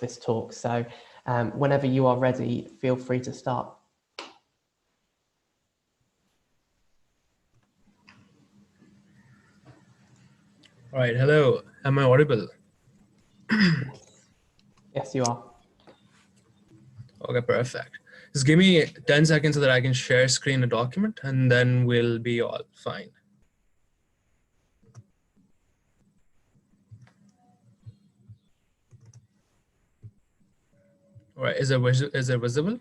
this talk. So whenever you are ready, feel free to start. All right, hello, am I audible? Yes, you are. Okay, perfect. Just give me 10 seconds so that I can share screen a document and then we'll be all fine. All right, is it visible?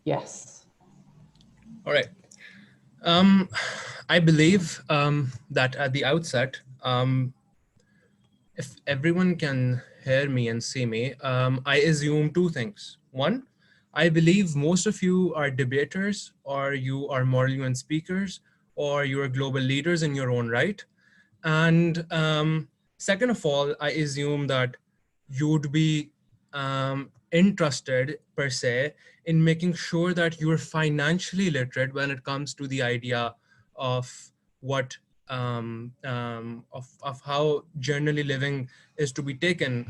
Yes. All right. I believe that at the outset, if everyone can hear me and see me, I assume two things. One, I believe most of you are debaters, or you are moral UN speakers, or you are global leaders in your own right. And second of all, I assume that you'd be interested per se in making sure that you're financially literate when it comes to the idea of what of how generally living is to be taken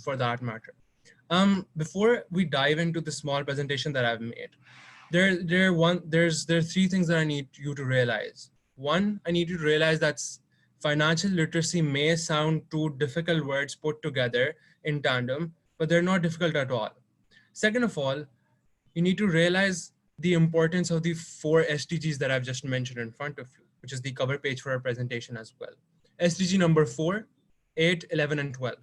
for that matter. Before we dive into the small presentation that I've made, there are three things that I need you to realize. One, I need you to realize that financial literacy may sound two difficult words put together in tandem, but they're not difficult at all. Second of all, you need to realize the importance of the 4 SDGs that I've just mentioned in front of you, which is the cover page for our presentation as well. SDG number 4, 8, 11, and 12.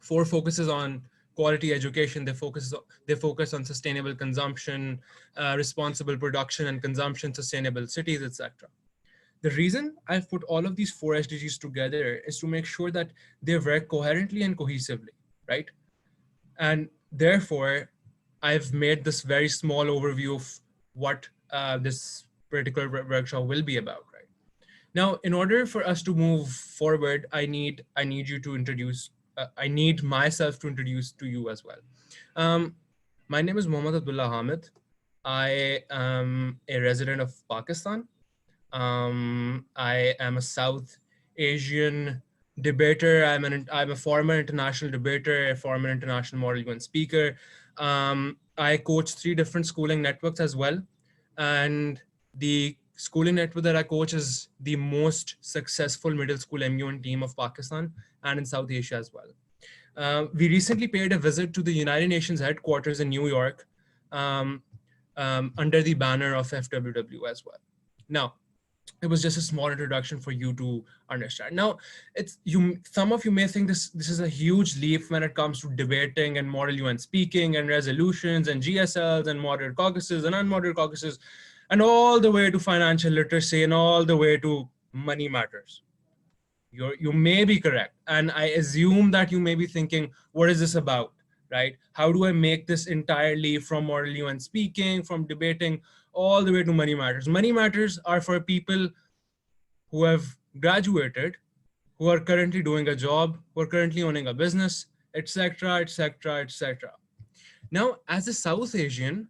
4 focuses on quality education. They focus on sustainable consumption, responsible production and consumption, sustainable cities, etc. The reason I've put all of these 4 SDGs together is to make sure that they work coherently and cohesively, right? And therefore, I've made this very small overview of what this particular workshop will be about, right? Now, in order for us to move forward, I need you to introduce, I need myself to introduce to you as well. My name is Abdullah Hamid. I am a resident of Pakistan. I am a South Asian debater. I'm a former international debater, a former international moral UN speaker. I coach 3 different schooling networks as well. And the schooling network that I coach is the most successful middle school MUN team of Pakistan and in South Asia as well. We recently paid a visit to the United Nations headquarters in New York under the banner of FWW as well. Now, it was just a small introduction for you to understand. Now, some of you may think this is a huge leap when it comes to debating and moral UN speaking and resolutions and GSLs and moderate caucuses and unmoderate caucuses, and all the way to financial literacy and all the way to money matters. You may be correct. And I assume that you may be thinking, what is this about, right? How do I make this entirely from moral UN speaking, from debating, all the way to money matters? Money matters are for people who have graduated, who are currently doing a job, who are currently owning a business, etc., etc., etc. Now, as a South Asian,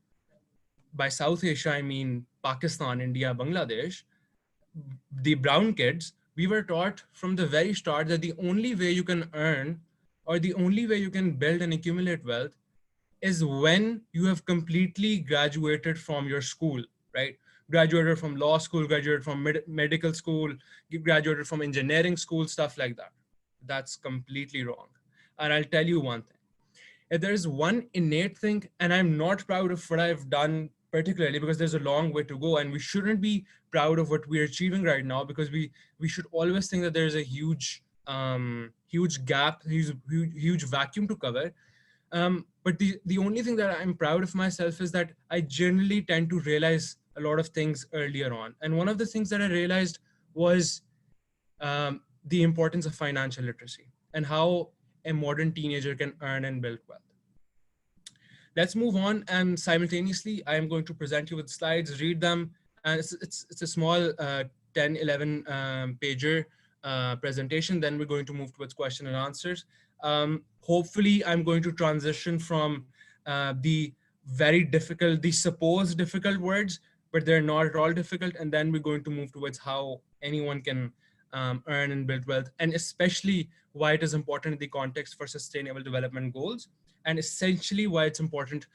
by South Asia, I mean Pakistan, India, Bangladesh, the brown kids, we were taught from the very start that the only way you can earn or the only way you can build and accumulate wealth is when you have completely graduated from your school, right? Graduated from law school, graduated from medical school, you graduated from engineering school, stuff like that. That's completely wrong. And I'll tell you one thing. If there's one innate thing, and I'm not proud of what I've done particularly because there's a long way to go and we shouldn't be proud of what we're achieving right now because we should always think that there's a huge gap, huge vacuum to cover. But the only thing that I'm proud of myself is that I generally tend to realize a lot of things earlier on. And one of the things that I realized was the importance of financial literacy and how a modern teenager can earn and build wealth. Let's move on, and simultaneously, I am going to present you with slides, read them, and it's a small 10, 11 pager presentation. Then we're going to move towards question and answers. Hopefully, I'm going to transition from the very difficult, the supposed difficult words, but they're not at all difficult. And then we're going to move towards how anyone can earn and build wealth, and especially why it is important in the context for sustainable development goals, and essentially why it's important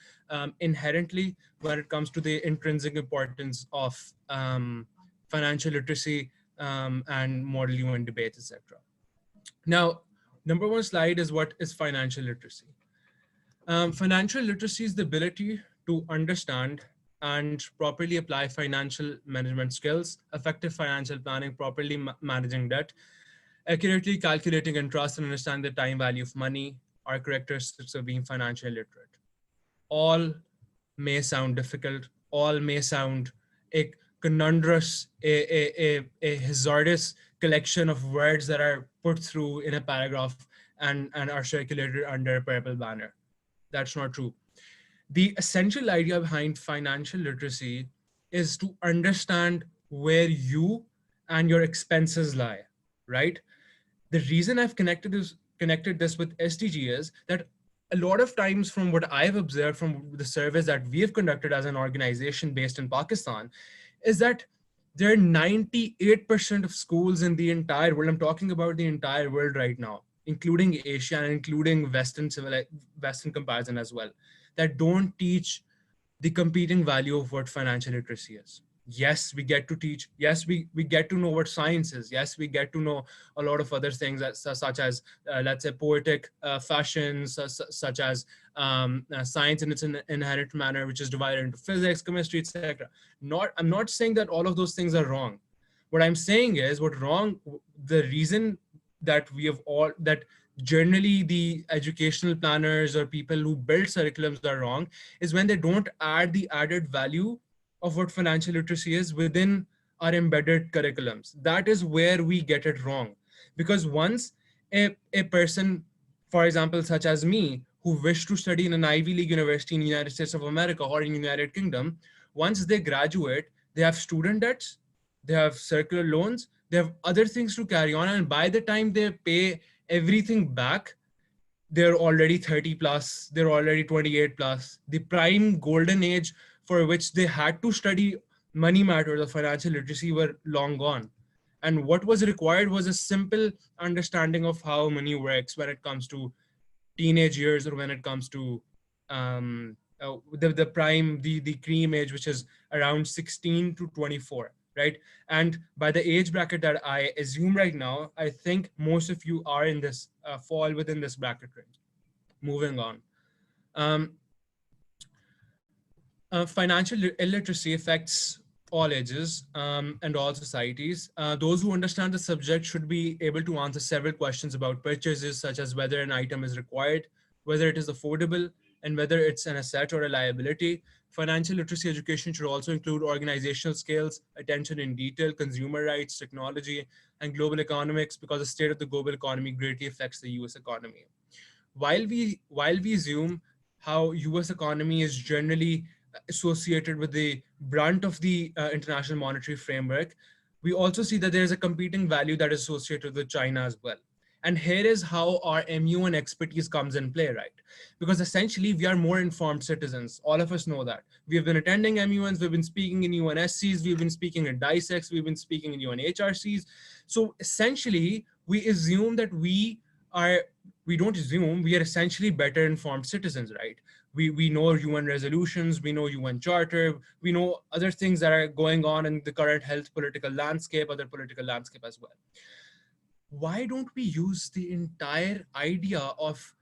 inherently when it comes to the intrinsic importance of financial literacy and model UN debates, etc. Now, number one slide is what is financial literacy. Financial literacy is the ability to understand and properly apply financial management skills, effective financial planning, properly managing debt, accurately calculating interest, and understand the time value of money are characteristics of being financially literate. All may sound difficult, all may sound a conundrous, a hazardous collection of words that are put through in a paragraph and are circulated under a purple banner. That's not true. The essential idea behind financial literacy is to understand where you and your expenses lie, right? The reason I've connected this with SDG is that a lot of times, from what I've observed from the surveys that we have conducted as an organization based in Pakistan, is that there are 98% of schools in the entire world. I'm talking about the entire world right now, including Asia and including Western comparison as well, that don't teach the competing value of what financial literacy is. Yes, we get to teach. Yes, we get to know what science is. Yes, we get to know a lot of other things that, such as, let's say, poetic fashions, such as science in its inherent manner, which is divided into physics, chemistry, etc. I'm not saying that all of those things are wrong. What I'm saying is the reason that that generally the educational planners or people who build curriculums are wrong is when they don't add the added value of what financial literacy is within our embedded curriculums. That is where we get it wrong. Because once a person, for example, such as me, who wish to study in an Ivy League university in the United States of America or in the United Kingdom, once they graduate, they have student debts, they have circular loans, they have other things to carry on. And by the time they pay everything back, they're already 30 plus, they're already 28 plus. The prime golden age for which they had to study money matters or financial literacy were long gone. And what was required was a simple understanding of how money works when it comes to teenage years, or when it comes to the cream age, which is around 16 to 24, right? And by the age bracket that I assume right now, I think most of you are in this, fall within this bracket range. Moving on. Financial illiteracy affects all ages and all societies. Those who understand the subject should be able to answer several questions about purchases, such as whether an item is required, whether it is affordable, and whether it's an asset or a liability. Financial literacy education should also include organizational skills, attention in detail, consumer rights, technology, and global economics, because the state of the global economy greatly affects the US economy. While we assume how US economy is generally associated with the brunt of the international monetary framework, we also see that there is a competing value that is associated with China as well. And here is how our MUN expertise comes in play, right? Because essentially we are more informed citizens. All of us know that. We have been attending MUNs, we've been speaking in UNSCs, we've been speaking in DISECs, we've been speaking in UNHRCs. So essentially we assume that we don't assume, we are essentially better informed citizens, right? We know UN resolutions, we know UN charter, we know other things that are going on in the current health political landscape, other political landscape as well. Why don't we use the entire idea of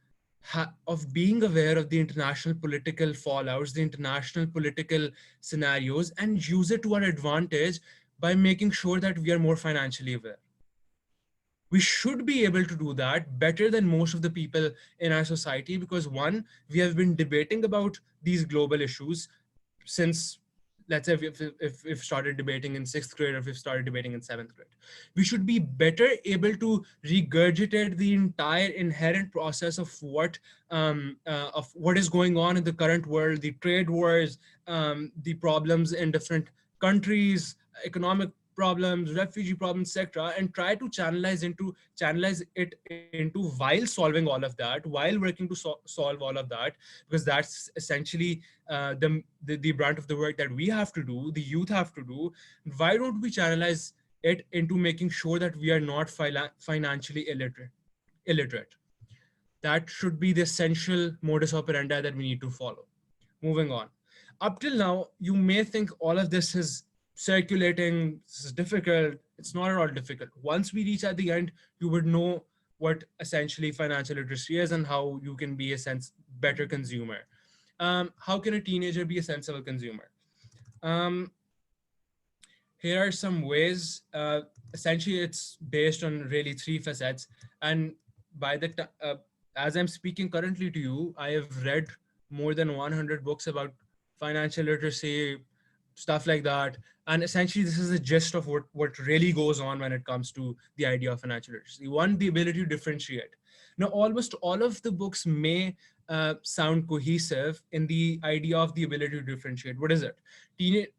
being aware of the international political fallouts, the international political scenarios, and use it to our advantage by making sure that we are more financially aware? We should be able to do that better than most of the people in our society, because one, we have been debating about these global issues since, let's say, if we've started debating in 6th grade, or if we've started debating in 7th grade. We should be better able to regurgitate the entire inherent process of what is going on in the current world, the trade wars, the problems in different countries, economic problems, refugee problems, etc., and try to channelize it into, while solving all of that, while working to solve all of that, because that's essentially the brunt of the work that we have to do, the youth have to do. Why don't we channelize it into making sure that we are not financially illiterate. That should be the essential modus operandi that we need to follow. Moving on. Up till now, you may think all of this is circulating, this is difficult. It's not at all difficult. Once we reach at the end, you would know what essentially financial literacy is and how you can be a better consumer. How can a teenager be a sensible consumer? Um, Here are some ways. Essentially, it's based on really three facets. And by the as I'm speaking currently to you, I have read more than 100 books about financial literacy, stuff like that. And essentially, this is the gist of what really goes on when it comes to the idea of financial literacy. One, the ability to differentiate. Now, almost all of the books may sound cohesive in the idea of the ability to differentiate. What is it?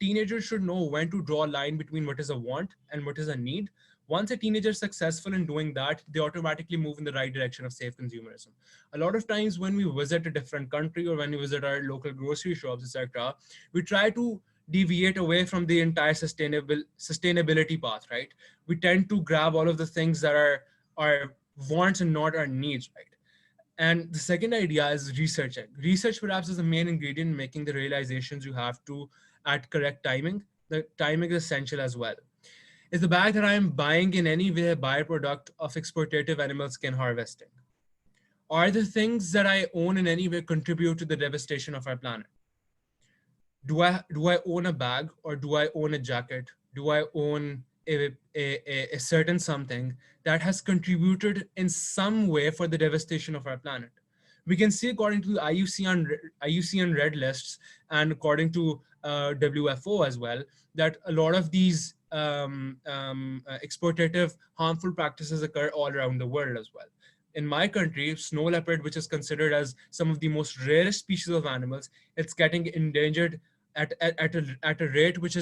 Teenagers should know when to draw a line between what is a want and what is a need. Once a teenager is successful in doing that, they automatically move in the right direction of safe consumerism. A lot of times when we visit a different country or when we visit our local grocery shops, etc., we try to deviate away from the entire sustainability path, right? We tend to grab all of the things that are our wants and not our needs, right? And the second idea is researching. Research perhaps is the main ingredient in making the realizations you have to at correct timing. The timing is essential as well. Is the bag that I am buying in any way a byproduct of exploitative animal skin harvesting? Are the things that I own in any way contribute to the devastation of our planet? Do I own a bag, or do I own a jacket? Do I own a certain something that has contributed in some way for the devastation of our planet? We can see, according to the IUCN Red lists and according to WFO as well, that a lot of these exploitative, harmful practices occur all around the world as well. In my country, snow leopard, which is considered as some of the most rarest species of animals, it's getting endangered at a rate which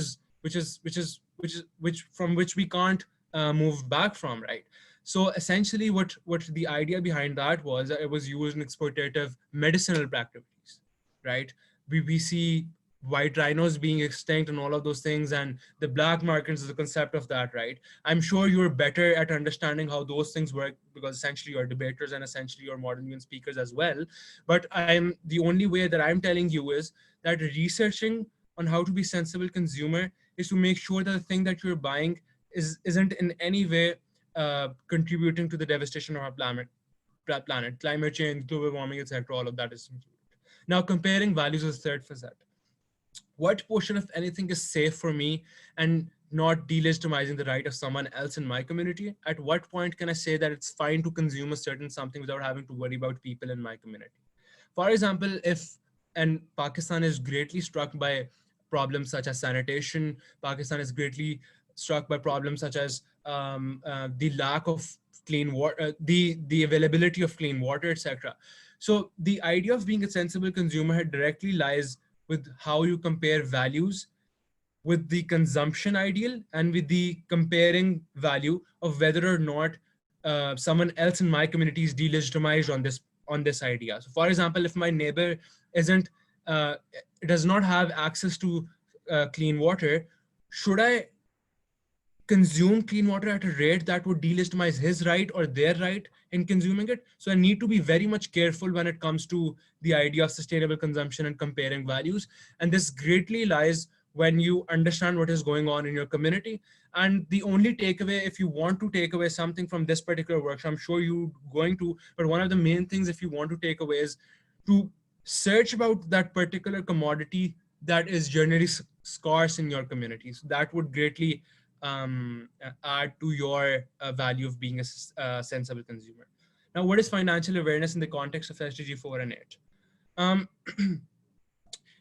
from which we can't move back from, right? So essentially, what the idea behind that was that it was used in exploitative medicinal practices, right? We see white rhinos being extinct and all of those things, and the black markets is the concept of that, right? I'm sure you're better at understanding how those things work because essentially you're debaters and essentially you're modern human speakers as well. But the only way that I'm telling you is that researching on how to be sensible consumer is to make sure that the thing that you're buying isn't in any way contributing to the devastation of our planet, climate change, global warming, etc. All of that is included. Now, comparing values is the third facet. What portion of anything is safe for me and not delegitimizing the right of someone else in my community? At what point can I say that it's fine to consume a certain something without having to worry about people in my community? For example, if and Pakistan is greatly struck by problems such as sanitation, Pakistan is greatly struck by problems such as the lack of clean water, the availability of clean water, etc. So the idea of being a sensible consumer directly lies with how you compare values with the consumption ideal and with the comparing value of whether or not someone else in my community is delegitimized on this idea. So, for example, if my neighbor isn't does not have access to clean water, should I consume clean water at a rate that would delegitimize his right or their right in consuming it? So I need to be very much careful when it comes to the idea of sustainable consumption and comparing values. And this greatly lies when you understand what is going on in your community. And the only takeaway, if you want to take away something from this particular workshop, I'm sure you're going to, but one of the main things if you want to take away is to search about that particular commodity that is generally scarce in your community. So that would greatly add to your value of being a sensible consumer. Now, what is financial awareness in the context of SDG 4 and 8?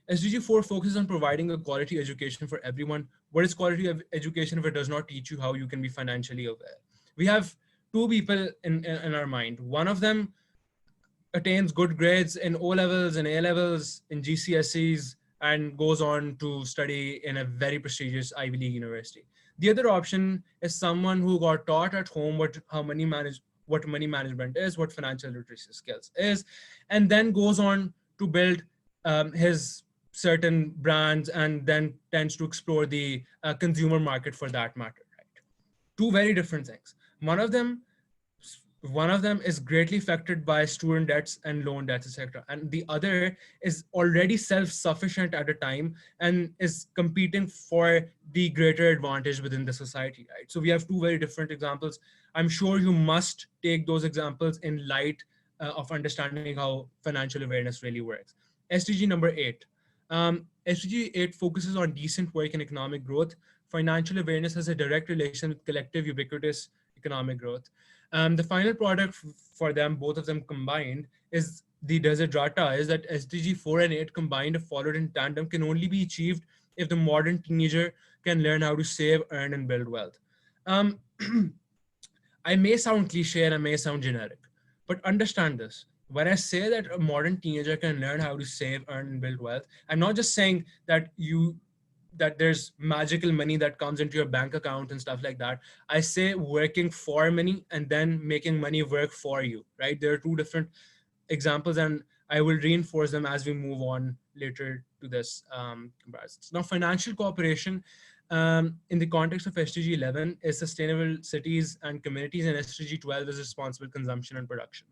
SDG 4 focuses on providing a quality education for everyone. What is quality of education if it does not teach you how you can be financially aware? We have two people in our mind. One of them attains good grades in O levels and A levels in GCSEs and goes on to study in a very prestigious Ivy League university. The other option is someone who got taught at home what money management is, what financial literacy skills is, and then goes on to build his certain brands and then tends to explore the consumer market for that matter, right? Two very different things. One of them one of them is greatly affected by student debts and loan debts, etc. And the other is already self-sufficient at a time and is competing for the greater advantage within the society, right? So we have two very different examples. I'm sure you must take those examples in light of understanding how financial awareness really works. SDG number 8. SDG 8 focuses on decent work and economic growth. Financial awareness has a direct relation with collective ubiquitous economic growth. The final product for them, both of them combined, is the desiderata, is that SDG 4 and 8 combined, if followed in tandem, can only be achieved if the modern teenager can learn how to save, earn, and build wealth. Um, I may sound cliche and I may sound generic, but understand this. When I say that a modern teenager can learn how to save, earn, and build wealth, I'm not just saying that there's magical money that comes into your bank account and stuff like that. I say working for money and then making money work for you, right? There are two different examples, and I will reinforce them as we move on later to this comparison. Now, financial cooperation in the context of SDG 11 is sustainable cities and communities, and SDG 12 is responsible consumption and production.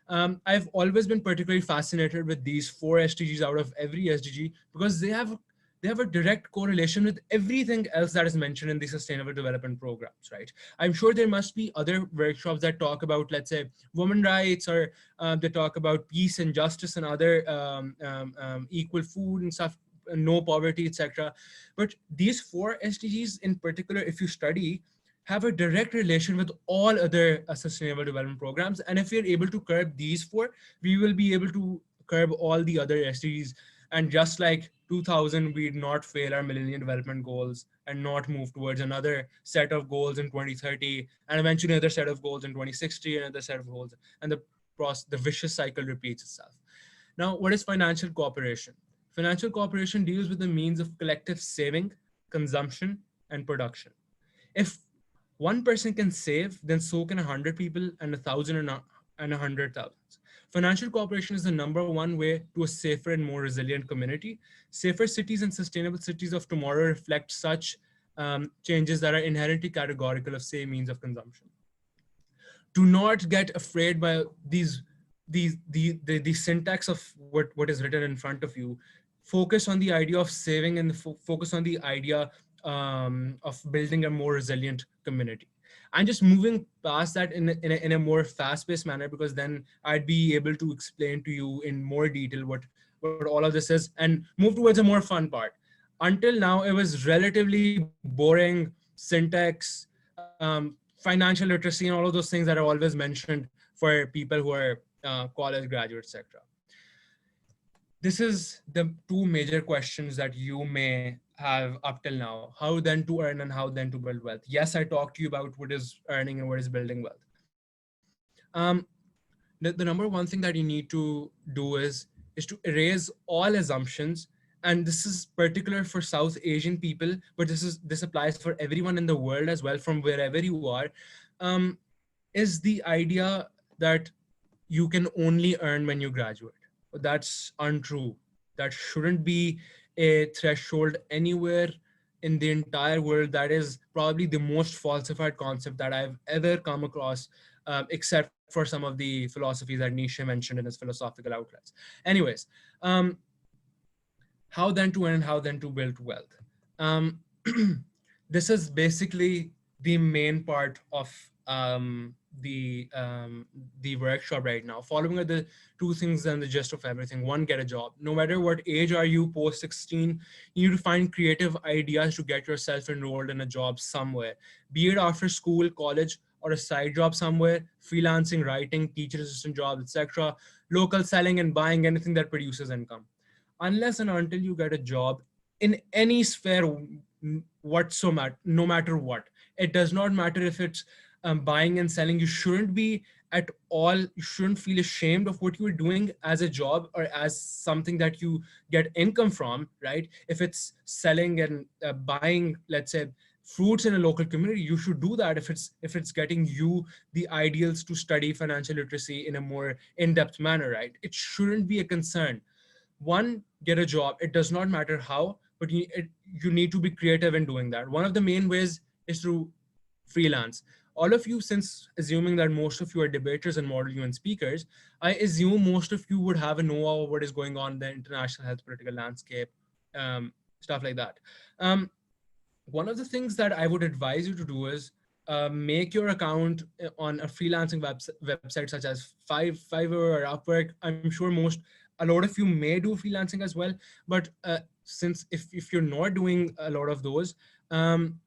I've always been particularly fascinated with these four SDGs out of every SDG because they have a direct correlation with everything else that is mentioned in the sustainable development programs, right? I'm sure there must be other workshops that talk about, let's say, women rights, or they talk about peace and justice and other equal food and stuff, no poverty, etc. But these four SDGs in particular, if you study, have a direct relation with all other sustainable development programs. And if we're able to curb these four, we will be able to curb all the other SDGs. And just like 2000, we'd not fail our Millennium Development Goals and not move towards another set of goals in 2030, and eventually another set of goals in 2060, another set of goals, and the vicious cycle repeats itself. Now, what is financial cooperation? Financial cooperation deals with the means of collective saving, consumption, and production. If one person can save, then so can 100 people, and 1,000 and 100,000. Financial cooperation is the number one way to a safer and more resilient community. Safer cities and sustainable cities of tomorrow reflect such changes that are inherently categorical of same means of consumption. Do not get afraid by the syntax of what is written in front of you. Focus on the idea of saving and focus on the idea of building a more resilient community. And just moving past that in a more fast-paced manner, because then I'd be able to explain to you in more detail what all of this is, and move towards a more fun part. Until now, it was relatively boring syntax, financial literacy, and all of those things that are always mentioned for people who are college graduates, etc. This is the two major questions that you may have up till now. How then to earn and how then to build wealth? Yes, I talked to you about what is earning and what is building wealth. The number one thing that you need to do is to erase all assumptions. And this is particular for South Asian people, but this applies for everyone in the world as well, from wherever you are, is the idea that you can only earn when you graduate. That's untrue. That shouldn't be a threshold anywhere in the entire world. That is probably the most falsified concept that I've ever come across, except for some of the philosophies that Nietzsche mentioned in his philosophical outlets. Anyways, how then to earn and how then to build wealth? This is basically the main part of the workshop right now. Following are the two things and the gist of everything. One, get a job. No matter what age are you, post 16, you need to find creative ideas to get yourself enrolled in a job somewhere, be it after school, college, or a side job somewhere, freelancing, writing, teacher assistant jobs, etc., local selling and buying, anything that produces income. Unless and until you get a job in any sphere whatsoever, no matter what, it does not matter if it's buying and selling, you shouldn't be at all, you shouldn't feel ashamed of what you're doing as a job or as something that you get income from, right? If it's selling and buying, let's say, fruits in a local community, you should do that if it's getting you the ideals to study financial literacy in a more in-depth manner, right? It shouldn't be a concern. One, get a job. It does not matter how, but you need to be creative in doing that. One of the main ways is through freelance. All of you, since assuming that most of you are debaters and model UN speakers, I assume most of you would have a know of what is going on in the international health political landscape, stuff like that. Um, One of the things that I would advise you to do is make your account on a freelancing website such as Fiverr or Upwork. I'm sure a lot of you may do freelancing as well, but since if you're not doing a lot of those, um,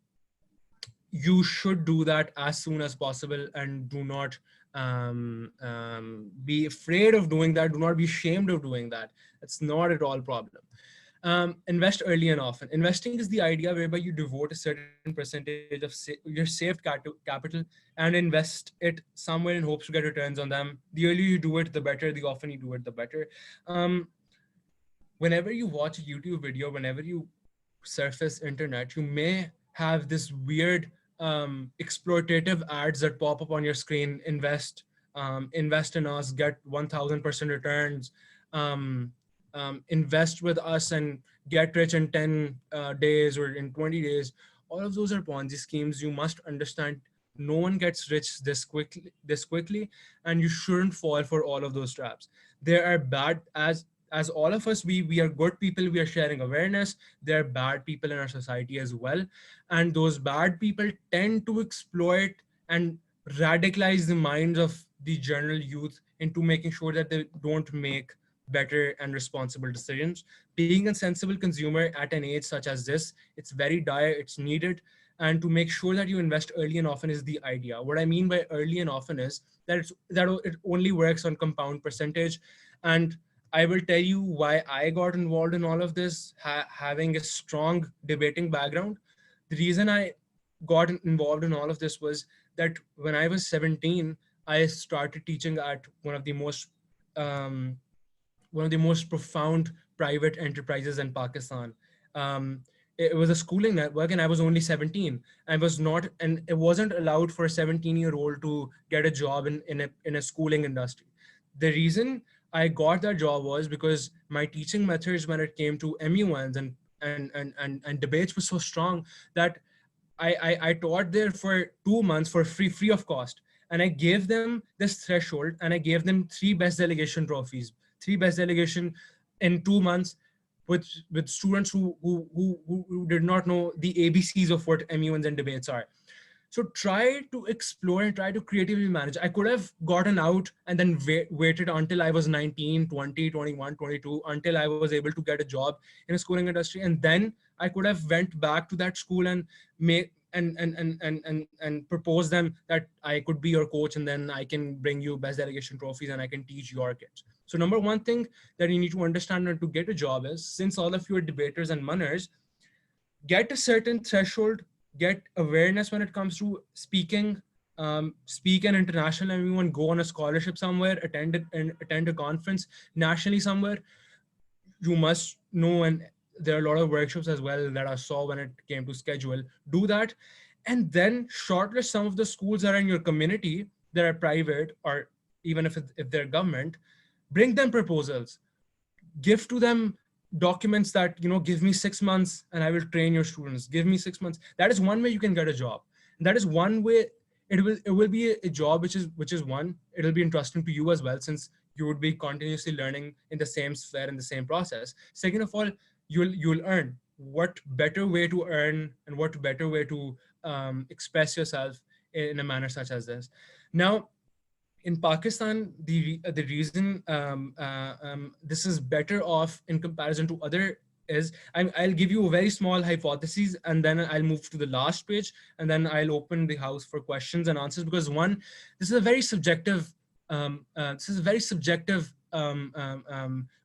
you should do that as soon as possible, and do not be afraid of doing that. Do not be ashamed of doing that. It's not at all problem. Invest early and often. Investing is the idea whereby you devote a certain percentage of your saved capital and invest it somewhere in hopes to get returns on them. The earlier you do it, the better. The often you do it, the better. Whenever you watch a YouTube video, whenever you surface internet, you may have this weird exploitative ads that pop up on your screen. Invest in us, get 1000% returns. Um, Invest with us and get rich in 10 days or in 20 days. All of those are Ponzi schemes. You must understand no one gets rich this quickly, and you shouldn't fall for all of those traps. There are bad, as all of us, we are good people, we are sharing awareness. There are bad people in our society as well, and those bad people tend to exploit and radicalize the minds of the general youth into making sure that they don't make better and responsible decisions. Being a sensible consumer at an age such as this, it's very dire, it's needed. And to make sure that you invest early and often is the idea. What I mean by early and often is that it only works on compound percentage. And I will tell you why I got involved in all of this, having a strong debating background. The reason I got involved in all of this was that when I was 17, I started teaching at um, one of the most profound private enterprises in Pakistan. It was a schooling network, and I was only 17. I was not, and it wasn't allowed for a 17-year-old to get a job in a schooling industry. The reason I got that job was because my teaching methods when it came to MUNs and debates were so strong that I taught there for 2 months for free of cost. And I gave them this threshold, and I gave them 3 best delegation in 2 months with students who did not know the ABCs of what MUNs and debates are. So try to explore and try to creatively manage. I could have gotten out and then waited until I was 19, 20, 21, 22, until I was able to get a job in a schooling industry. And then I could have went back to that school and make and propose them that I could be your coach, and then I can bring you best delegation trophies and I can teach your kids. So number one thing that you need to understand to get a job is, since all of you are debaters and munners, get a certain threshold, get awareness when it comes to speaking, speak an international, everyone, go on a scholarship somewhere, attend a conference nationally somewhere. You must know, and there are a lot of workshops as well that I saw when it came to schedule. Do that, and then shortlist some of the schools that are in your community that are private, or even if they're government. Bring them proposals, give to them documents that, give me 6 months and I will train your students. Give me 6 months. That is one way you can get a job. And that is one way it will be a job which is one, it'll be interesting to you as well, since you would be continuously learning in the same sphere, in the same process. Second of all, you'll earn. What better way to earn, and what better way to express yourself in a manner such as this. Now, in Pakistan, the reason this is better off in comparison to other is, I'll give you a very small hypothesis, and then I'll move to the last page, and then I'll open the house for questions and answers. Because one, this is a very subjective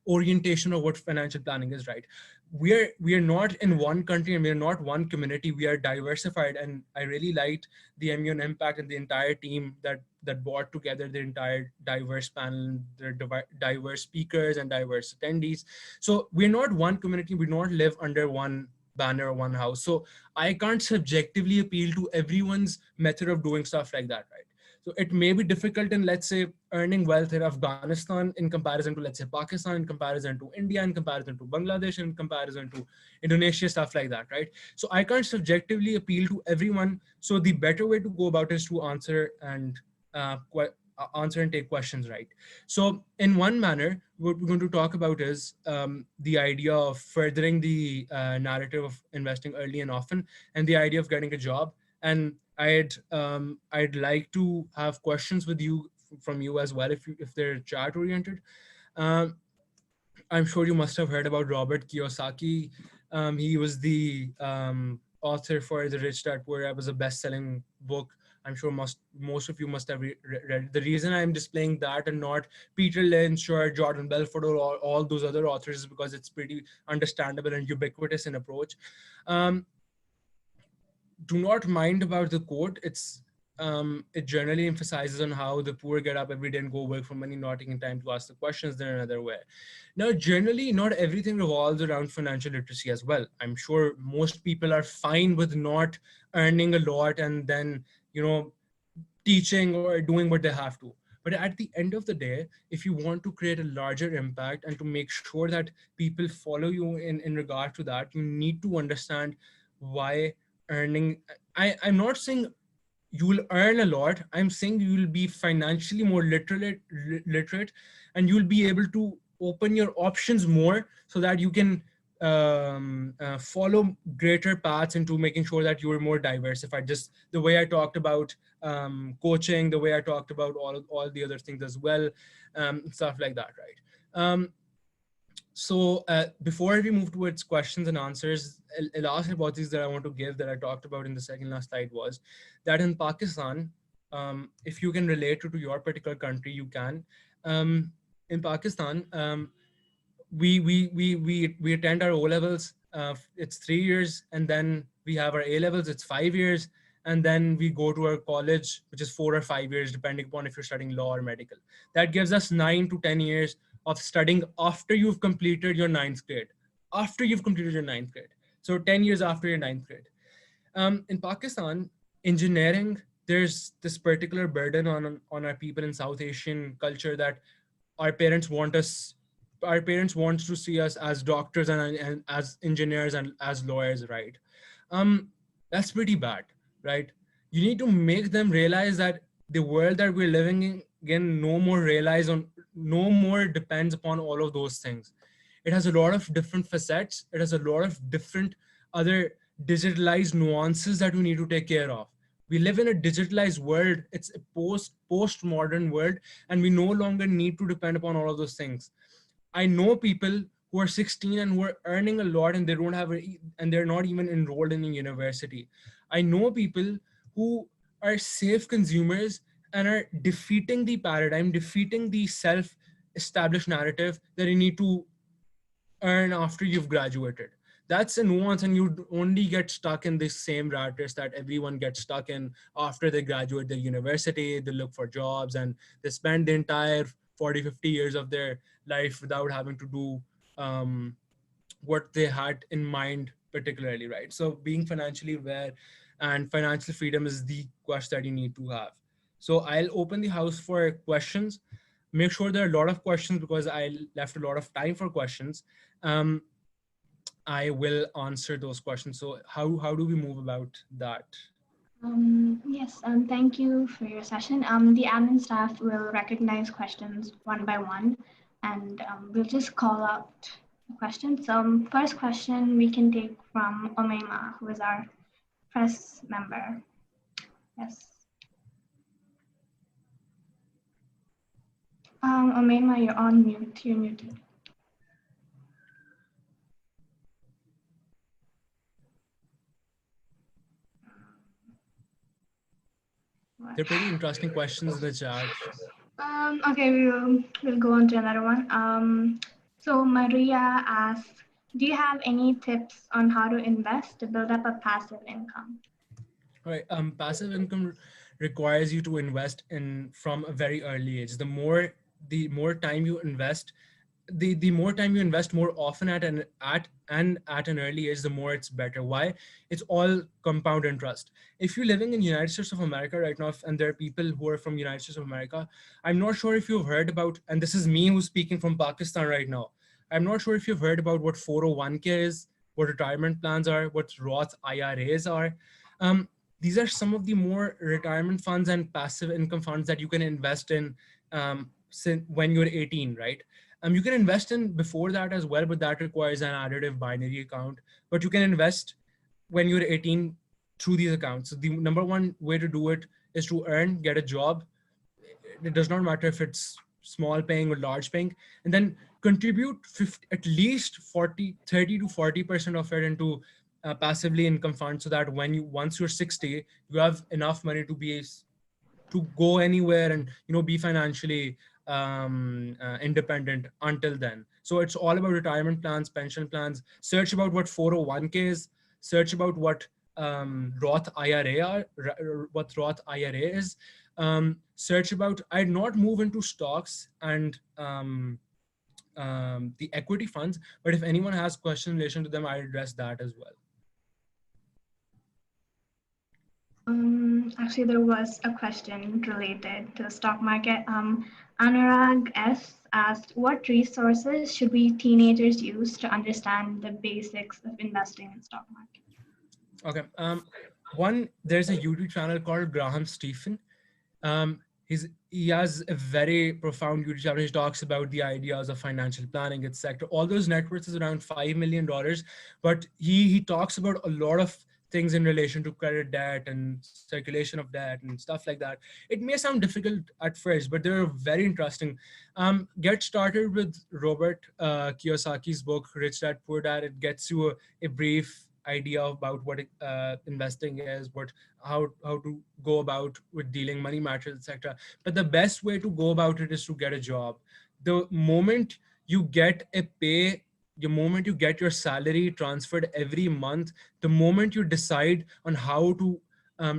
orientation of what financial planning is, right? We are not in one country, and we are not one community. We are diversified, and I really liked the Immune Impact and the entire team that brought together the entire diverse panel, the diverse speakers and diverse attendees. So we're not one community. We don't live under one banner or one house. So I can't subjectively appeal to everyone's method of doing stuff like that, right? So it may be difficult in, let's say, earning wealth in Afghanistan in comparison to, let's say, Pakistan, in comparison to India, in comparison to Bangladesh, in comparison to Indonesia, stuff like that, right? So I can't subjectively appeal to everyone. So the better way to go about is to answer and take questions, right? So in one manner, what we're going to talk about is the idea of furthering the narrative of investing early and often, and the idea of getting a job. And I'd like to have questions with you from you as well, if they're chat oriented. Um, I'm sure you must have heard about Robert Kiyosaki. He was the author for The Rich Dad Poor Dad. It was a best-selling book. I'm sure most of you must have read. The reason I'm displaying that and not Peter Lynch or Jordan Belfort or all those other authors is because it's pretty understandable and ubiquitous in approach. Um, do not mind about the quote. It generally emphasizes on how the poor get up every day and go work for money, not taking time to ask the questions in another way. Now, generally, not everything revolves around financial literacy as well. I'm sure most people are fine with not earning a lot and then, teaching or doing what they have to. But at the end of the day, if you want to create a larger impact and to make sure that people follow you in regard to that, you need to understand why earning. I'm not saying you will earn a lot. I'm saying you will be financially more literate, and you'll be able to open your options more so that you can follow greater paths into making sure that you are more diversified. Just the way I talked about coaching, the way I talked about all the other things as well, stuff like that, right? So before we move towards questions and answers, a last hypothesis that I want to give that I talked about in the second last slide was that in Pakistan, if you can relate to your particular country, you can. In Pakistan, we attend our O levels. It's 3 years, and then we have our A levels. It's 5 years, and then we go to our college, which is 4 or 5 years, depending upon if you're studying law or medical. That gives us 9 to 10 years of studying after you've completed your ninth grade. After you've completed your ninth grade, so 10 years after your ninth grade. In Pakistan, engineering, there's this particular burden on our people in South Asian culture that our parents want us our parents want to see us as doctors and as engineers and as lawyers, right? That's pretty bad, right? You need to make them realize that the world that we're living in, again, no more depends upon all of those things. It has a lot of different facets. It has a lot of different other digitalized nuances that we need to take care of. We live in a digitalized world. It's a post-modern world, and we no longer need to depend upon all of those things. I know people who are 16 and who are earning a lot, and they don't have and they're not even enrolled in a university. I know people who are safe consumers and are defeating the paradigm, defeating the self-established narrative that you need to earn after you've graduated. That's a nuance, and you only get stuck in this same rat race that everyone gets stuck in after they graduate the university. They look for jobs and they spend the entire 40, 50 years of their life without having to do what they had in mind particularly, right? So being financially aware and financial freedom is the quest that you need to have. So I'll open the house for questions. Make sure there are a lot of questions because I left a lot of time for questions. I will answer those questions. So how do we move about that? Yes, thank you for your session. The admin staff will recognize questions one by one, and we'll just call out the questions. First question we can take from Omeima, who is our press member. Yes. Omeima, you're on mute. You're muted. They're pretty interesting questions in the chat. Okay, we'll go on to another one. So Maria asks, do you have any tips on how to invest to build up a passive income? All right. Passive income requires you to invest in from a very early age. The more time you invest, the more time you invest more often at an early age, the more it's better. Why? It's all compound interest. If you're living in United States of America right now, and there are people who are from United States of America, I'm not sure if you've heard about, and this is me who's speaking from Pakistan right now, I'm not sure if you've heard about what 401k is, what retirement plans are, what Roth IRAs are. um, these are some of the more retirement funds and passive income funds that you can invest in when you're 18, right? You can invest in before that as well, but that requires an additive binary account. But you can invest when you're 18 through these accounts. So the number one way to do it is to get a job. It does not matter if it's small paying or large paying, and then contribute 50, at least 30 to 40% of it into passively income fund, so that once you're 60, you have enough money to go anywhere and be financially independent until then. So it's all about retirement plans, pension plans. Search about what 401k is. Search about what Roth IRA what Roth IRA is. Search about. I'd not move into stocks and the equity funds, but if anyone has questions in relation to them, I address that as well. Actually, there was a question related to the stock market. Anurag S. asked, what resources should we teenagers use to understand the basics of investing in stock market? Okay. There's a YouTube channel called Graham Stephen. He has a very profound YouTube channel. He talks about the ideas of financial planning, etc. All those net worth is around $5 million, but he talks about a lot of things in relation to credit debt and circulation of debt and stuff like that. It may sound difficult at first, but they're very interesting. Get started with Robert Kiyosaki's book, Rich Dad Poor Dad. It gets you a brief idea about what investing is, how to go about with dealing money matters, etc. But the best way to go about it is to get a job. The moment you get the moment you get your salary transferred every month, the moment you decide on how to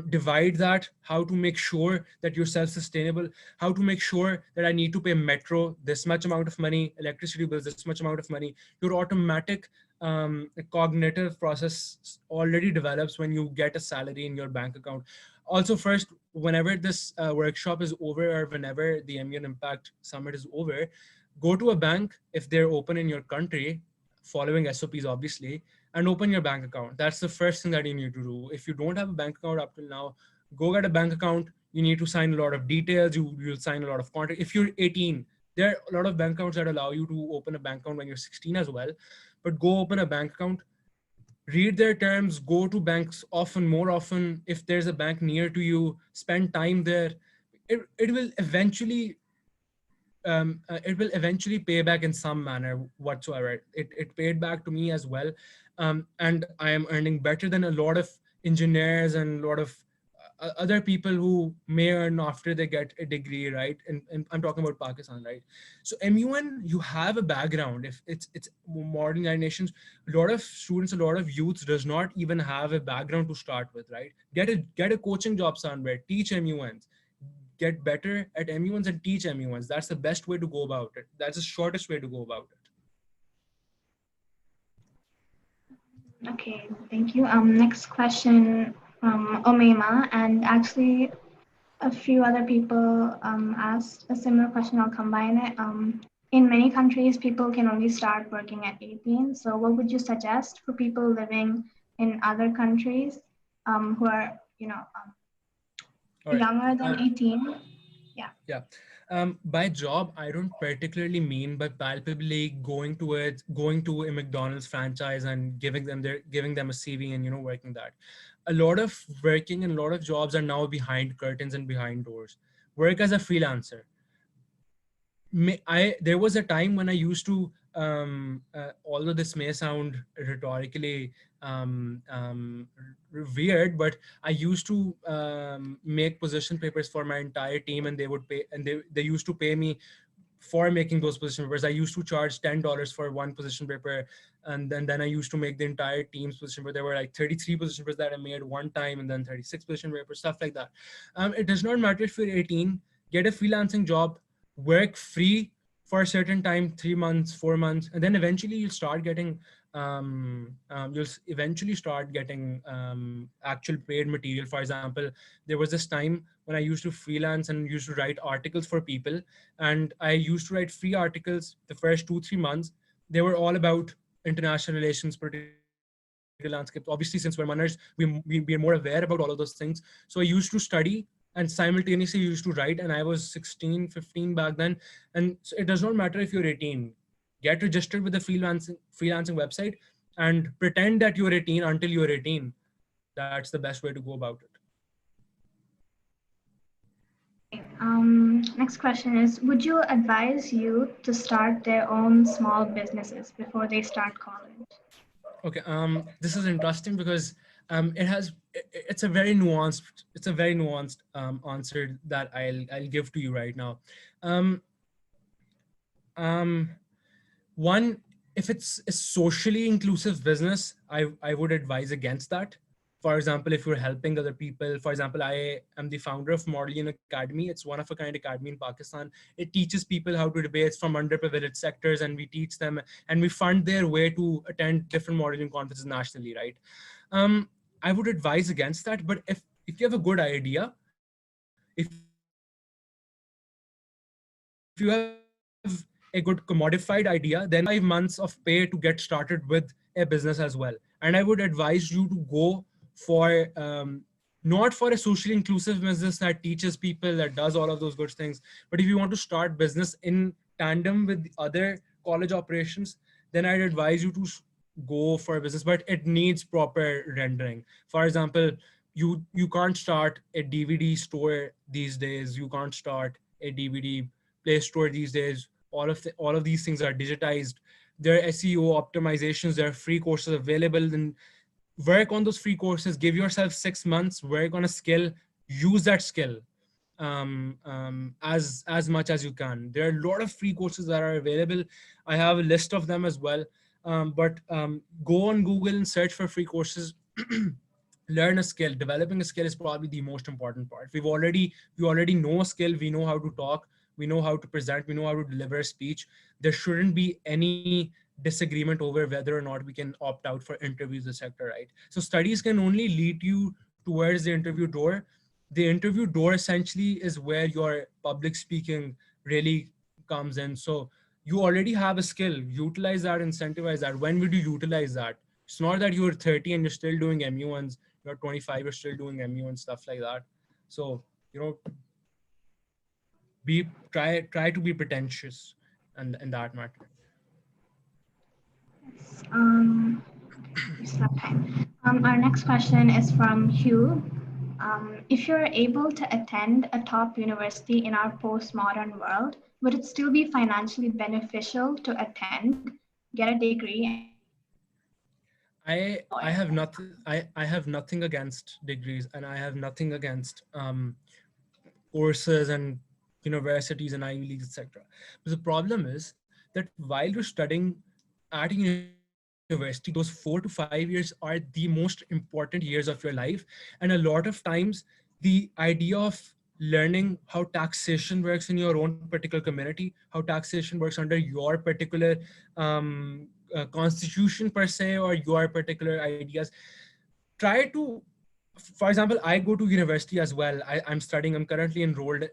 divide that, how to make sure that you're self-sustainable, how to make sure that I need to pay metro this much amount of money, electricity bills this much amount of money, your automatic cognitive process already develops when you get a salary in your bank account. Also, first, whenever this workshop is over, or whenever the MUN Impact Summit is over, go to a bank if they're open in your country, following SOPs obviously, and open your bank account. That's the first thing that you need to do. If you don't have a bank account up till now, go get a bank account. You need to sign a lot of details. You'll sign a lot of contract. If you're 18, there are a lot of bank accounts that allow you to open a bank account when you're 16 as well. But go open a bank account, read their terms, go to banks more often. If there's a bank near to you, spend time there. It will eventually pay back in some manner whatsoever. It paid back to me as well. And I am earning better than a lot of engineers and a lot of other people who may earn after they get a degree, right? And I'm talking about Pakistan, right? So MUN, you have a background. If it's modern United Nations, a lot of students, a lot of youths does not even have a background to start with, right? Get a coaching job somewhere, teach MUNs, get better at MUNs and teach MUNs. That's the best way to go about it. That's the shortest way to go about it. Okay, thank you. Next question from Omema, and actually a few other people asked a similar question. I'll combine it. In many countries, people can only start working at 18. So what would you suggest for people living in other countries who are, younger than 18? Yeah. By job, I don't particularly mean by palpably going to a McDonald's franchise and giving them a CV and working that. A lot of working and a lot of jobs are now behind curtains and behind doors. Work as a freelancer. There was a time when I used to, although this may sound rhetorically weird, but I used to make position papers for my entire team, and they would pay, and they used to pay me for making those position papers. I used to charge $10 for one position paper, and then I used to make the entire team's position paper. There were like 33 position papers that I made one time, and then 36 position papers, stuff like that. It does not matter if you're 18, get a freelancing job, work free for a certain time, 3 months, 4 months, and then eventually you'll start getting actual paid material. For example, there was this time when I used to freelance and used to write articles for people, and I used to write free articles the first 2-3 months. They were all about international relations, political landscape. Obviously, since we're runners, we are more aware about all of those things. So I used to study and simultaneously used to write, and I was 16, 15 back then. And so it does not matter if you're 18. Get registered with the freelancing website and pretend that you're 18 until you're 18. That's the best way to go about it. Next question is, would you advise youth to start their own small businesses before they start college? Okay, this is interesting because it's a very nuanced answer that I'll give to you right now. Um, um, One, if it's a socially inclusive business, I would advise against that. For example, if you're helping other people, for example, I am the founder of Modeling Academy. It's one of a kind academy in Pakistan. It teaches people how to debate from underprivileged sectors, and we teach them and we fund their way to attend different modeling conferences nationally, right? I would advise against that. But if you have a good idea, if you have a good commodified idea, then 5 months of pay to get started with a business as well. And I would advise you to go for not for a socially inclusive business that teaches people, that does all of those good things. But if you want to start business in tandem with the other college operations, then I'd advise you to go for a business, but it needs proper rendering. For example, you can't start a DVD store these days. You can't start a DVD Play Store these days. All of these things are digitized. There are SEO optimizations. There are free courses available. Then work on those free courses. Give yourself 6 months. Work on a skill. Use that skill as much as you can. There are a lot of free courses that are available. I have a list of them as well. But go on Google and search for free courses. Learn a skill. Developing a skill is probably the most important part. We already know a skill. We know how to talk. We know how to present. We know how to deliver a speech. There shouldn't be any disagreement over whether or not we can opt out for interviews, etc. Right? So studies can only lead you towards the interview door. The interview door essentially is where your public speaking really comes in. So you already have a skill. Utilize that. Incentivize that. When would you utilize that? It's not that you're 30 and you're still doing MU1s. You're 25, you're still doing MU and stuff like that. So, try to be pretentious and in that matter. Our next question is from Hugh. If you're able to attend a top university in our postmodern world, would it still be financially beneficial to attend, get a degree? I have nothing against degrees, and I have nothing against courses and universities and Ivy Leagues, etc. But the problem is that while you're studying at a university, those 4 to 5 years are the most important years of your life. And a lot of times the idea of learning how taxation works in your own particular community, how taxation works under your particular constitution per se, or your particular ideas, try to, for example, I go to university as well. I'm currently enrolled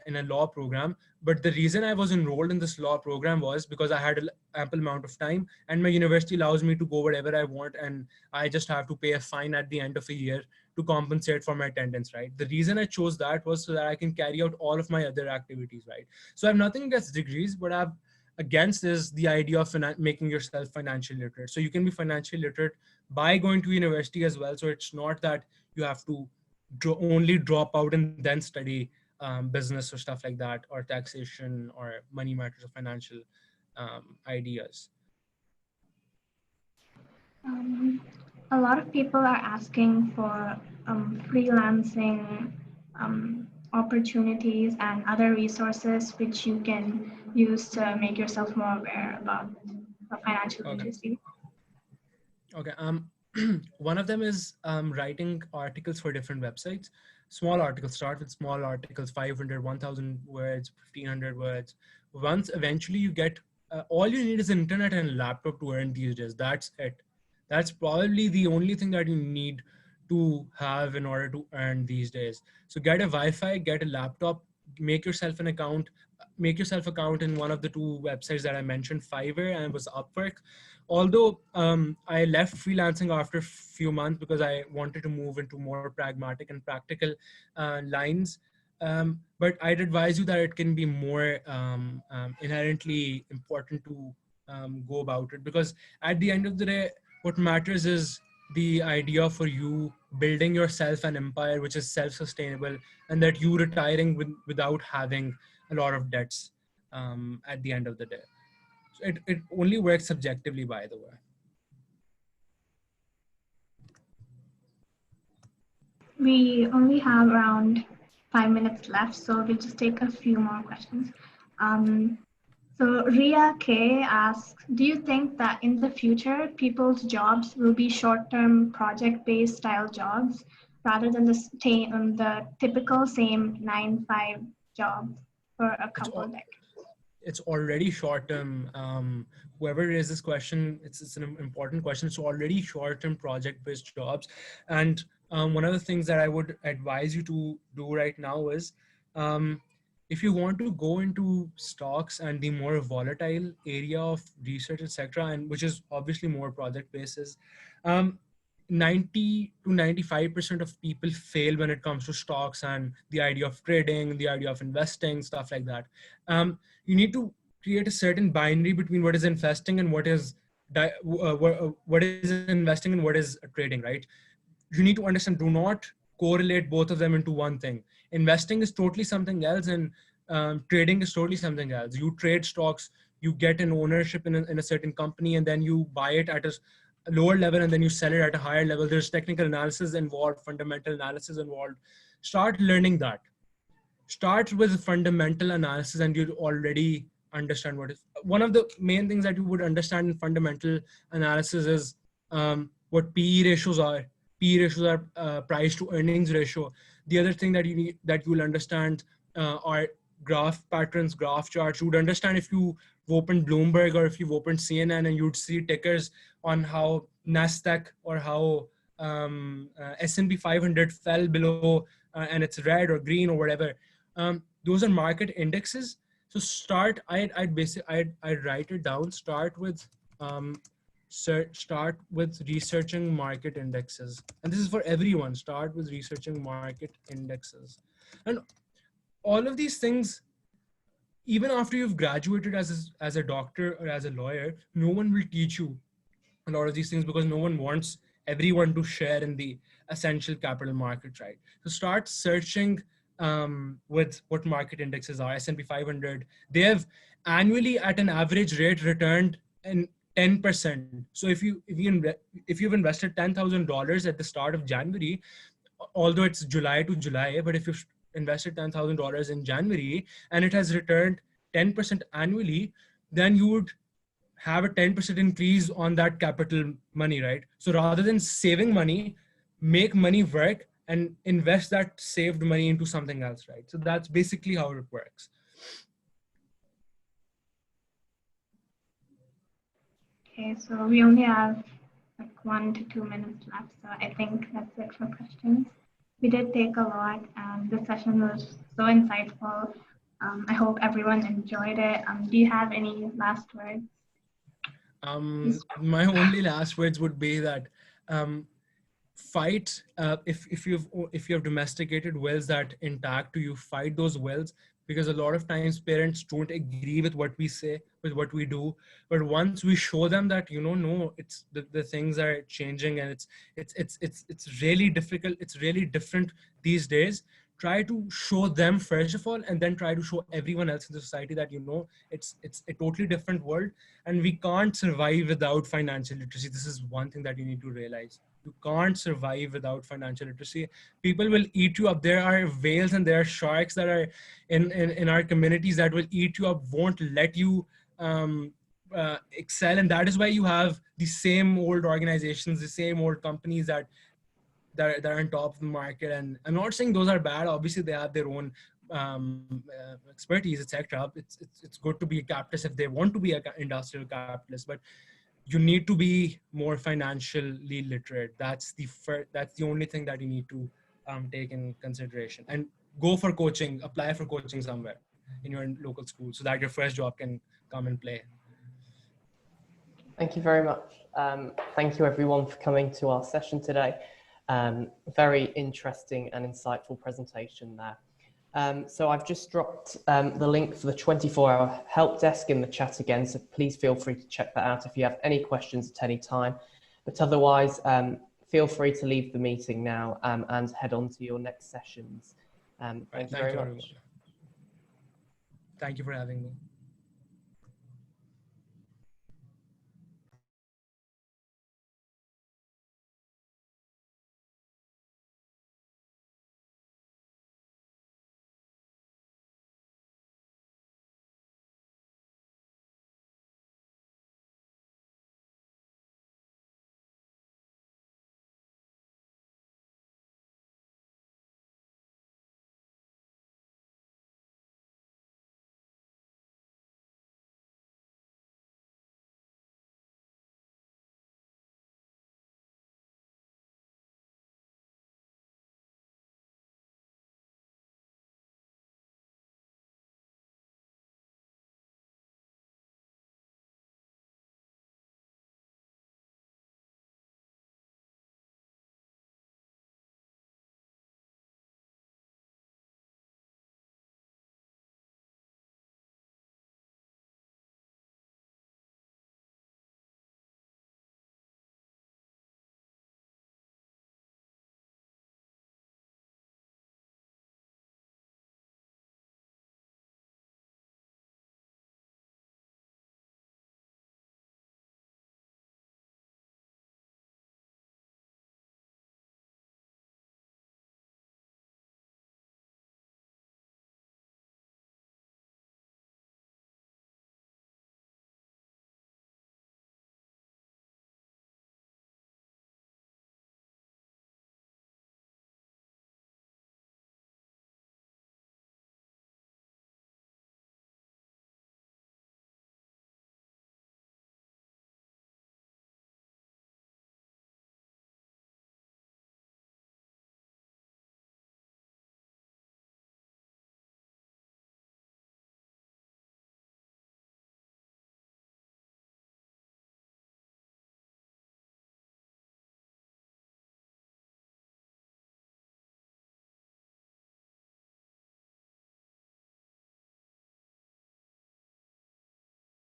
in a law program. But the reason I was enrolled in this law program was because I had an ample amount of time, and my university allows me to go wherever I want, and I just have to pay a fine at the end of a year to compensate for my attendance, right? The reason I chose that was so that I can carry out all of my other activities, right? So I have nothing against degrees, but I've against is the idea of making yourself financially literate. So you can be financially literate by going to university as well. So it's not that you have to only drop out and then study business or stuff like that, or taxation or money matters or financial ideas. A lot of people are asking for freelancing opportunities and other resources which you can use to make yourself more aware about financial literacy. Okay. One of them is writing articles for different websites. Small articles. Start with small articles, 500, 1,000 words, 1,500 words, once eventually you get, all you need is internet and a laptop to earn these days. That's it. That's probably the only thing that you need to have in order to earn these days. So get a Wi-Fi, get a laptop, make yourself an account, make yourself account in one of the two websites that I mentioned, Fiverr and was Upwork. Although I left freelancing after a few months because I wanted to move into more pragmatic and practical lines. But I'd advise you that it can be more inherently important to go about it, because at the end of the day, what matters is the idea for you building yourself an empire which is self-sustainable, and that you retiring without having a lot of debts at the end of the day. So it only works subjectively, by the way. We only have around 5 minutes left, so we'll just take a few more questions. So Ria K asks, do you think that in the future, people's jobs will be short-term project-based style jobs rather than the typical same 9-5 job for a couple of decades? It's already short term. Whoever raised this question, it's an important question. It's already short term project based jobs. And one of the things that I would advise you to do right now is, if you want to go into stocks and the more volatile area of research, etc., and which is obviously more project basis, 90 to 95% of people fail when it comes to stocks and the idea of trading, the idea of investing, stuff like that. You need to create a certain binary between what is investing and what is investing and what is trading, right? You need to understand, do not correlate both of them into one thing. Investing is totally something else, and trading is totally something else. You trade stocks, you get an ownership in a certain company, and then you buy it at a lower level and then you sell it at a higher level. There's technical analysis involved, fundamental analysis involved. Start learning that. Start with fundamental analysis and you already understand what is. One of the main things that you would understand in fundamental analysis is what PE ratios are. PE ratios are price to earnings ratio. The other thing that you will understand are graph patterns, graph charts. You would understand if you opened Bloomberg or if you've opened CNN and you'd see tickers on how NASDAQ or how S&P 500 fell below and it's red or green or whatever. Those are market indexes. So start, I'd write it down. Start with researching market indexes. And this is for everyone. Start with researching market indexes. And all of these things, even after you've graduated as a doctor or as a lawyer, no one will teach you a lot of these things because no one wants everyone to share in the essential capital markets, right? So start searching with what market indexes are. S&P 500, they have annually at an average rate returned in 10%. So if you've invested $10,000 at the start of January, although it's July to July, but if you've invested $10,000 in January and it has returned 10% annually, then you would have a 10% increase on that capital money, right? So rather than saving money, make money work and invest that saved money into something else, right? So that's basically how it works. Okay, so we only have like 1 to 2 minutes left. So I think that's it for questions. We did take a lot, and the session was so insightful. I hope everyone enjoyed it. Do you have any last words? My only last words would be that fight. If you have domesticated wills that intact to you, fight those wills, because a lot of times parents don't agree with what we say, with what we do. But once we show them that, no, it's the things are changing and it's really difficult. It's really different these days. Try to show them first of all, and then try to show everyone else in the society that, it's a totally different world and we can't survive without financial literacy. This is one thing that you need to realize. You can't survive without financial literacy. People will eat you up. There are whales and there are sharks that are in our communities that will eat you up, won't let you excel. And that is why you have the same old organizations, the same old companies that are on top of the market. And I'm not saying those are bad. Obviously, they have their own expertise, etc. It's good to be a capitalist if they want to be an industrial capitalist, but you need to be more financially literate. That's the only thing that you need to take in consideration. And go for coaching, apply for coaching somewhere in your local school so that your first job can come and play. Thank you very much. Thank you everyone for coming to our session today. Very interesting and insightful presentation there. So I've just dropped the link for the 24-hour help desk in the chat again, so please feel free to check that out if you have any questions at any time. But otherwise, feel free to leave the meeting now and head on to your next sessions. Thank you very much. Thank you for having me.